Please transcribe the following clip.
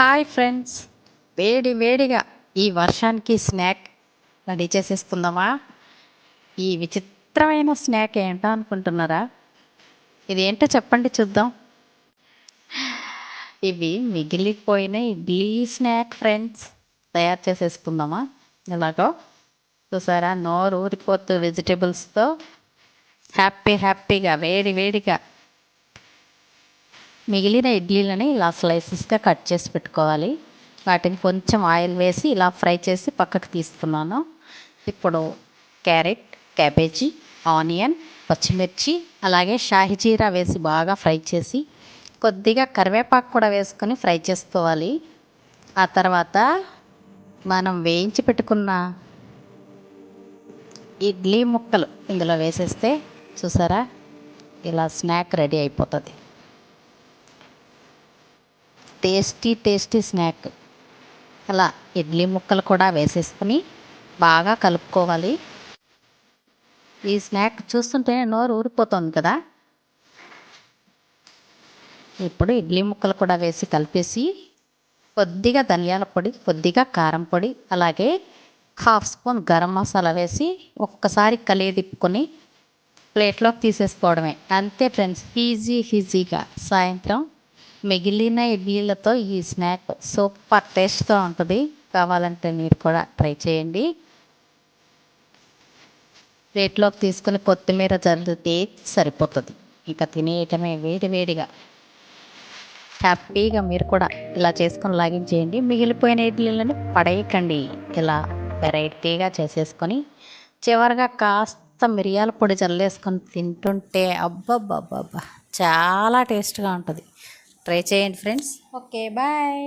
Hi friends, వేడి వేడిగా ఈ వర్షానికి స్నాక్ రెడీ చేసేసుకుందామా? ఈ విచిత్రమైన స్నాక్ ఏంటో అనుకుంటున్నారా? ఇది ఏంటో చెప్పండి చూద్దాం. ఇవి మిగిలిపోయిన ఇడ్లీ స్నాక్ ఫ్రెండ్స్. తయారు చేసేసుకుందామా? ఎలాగో చూసారా, నోరు ఊరిపోతూ వెజిటేబుల్స్తో హ్యాపీగా వేడి వేడిగా మిగిలిన ఇడ్లీలని ఇలా స్లైసెస్గా కట్ చేసి పెట్టుకోవాలి. వాటిని కొంచెం ఆయిల్ వేసి ఇలా ఫ్రై చేసి పక్కకు తీసుకున్నాను. ఇప్పుడు క్యారెట్, క్యాబేజీ, ఆనియన్, పచ్చిమిర్చి, అలాగే షాహీ జీరా వేసి బాగా ఫ్రై చేసి కొద్దిగా కరివేపాకు కూడా వేసుకొని ఫ్రై చేసుకోవాలి. ఆ తర్వాత మనం వేయించి పెట్టుకున్న ఇడ్లీ ముక్కలు ఇందులో వేసేస్తే చూసారా, ఇలా స్నాక్ రెడీ అయిపోతుంది. Tasty snack. అలా ఇడ్లీ ముక్కలు కూడా వేసేసుకొని బాగా కలుపుకోవాలి. ఈ స్నాక్ చూస్తుంటేనే నోరు ఊరిపోతుంది కదా. ఇప్పుడు ఇడ్లీ ముక్కలు కూడా వేసి కలిపేసి కొద్దిగా ధనియాల పొడి, కొద్దిగా కారం పొడి, అలాగే హాఫ్ స్పూన్ గరం మసాలా వేసి ఒక్కసారి తిప్పుకొని ప్లేట్లోకి తీసేసుకోవడమే. అంతే ఫ్రెండ్స్, ఈజీగా సాయంత్రం మిగిలిన ఇడ్లీలతో ఈ స్నాక్ సూపర్ టేస్ట్తో ఉంటుంది. కావాలంటే మీరు కూడా ట్రై చేయండి. ప్లేట్లోకి తీసుకొని కొత్తిమీర చల్లితే సరిపోతుంది. ఇక తినేయటమే వేడిగా. హ్యాపీగా మీరు కూడా ఇలా చేసుకొని లాగించేయండి. మిగిలిపోయిన ఇడ్లీలను పడేయకండి. ఇలా వెరైటీగా చేసేసుకొని చివరిగా కాస్త మిరియాల పొడి చల్లేసుకొని తింటుంటే అబ్బబ్బబ్బబ్బా చాలా టేస్ట్గా ఉంటుంది. ట్రై చేయండి ఫ్రెండ్స్. Okay, bye.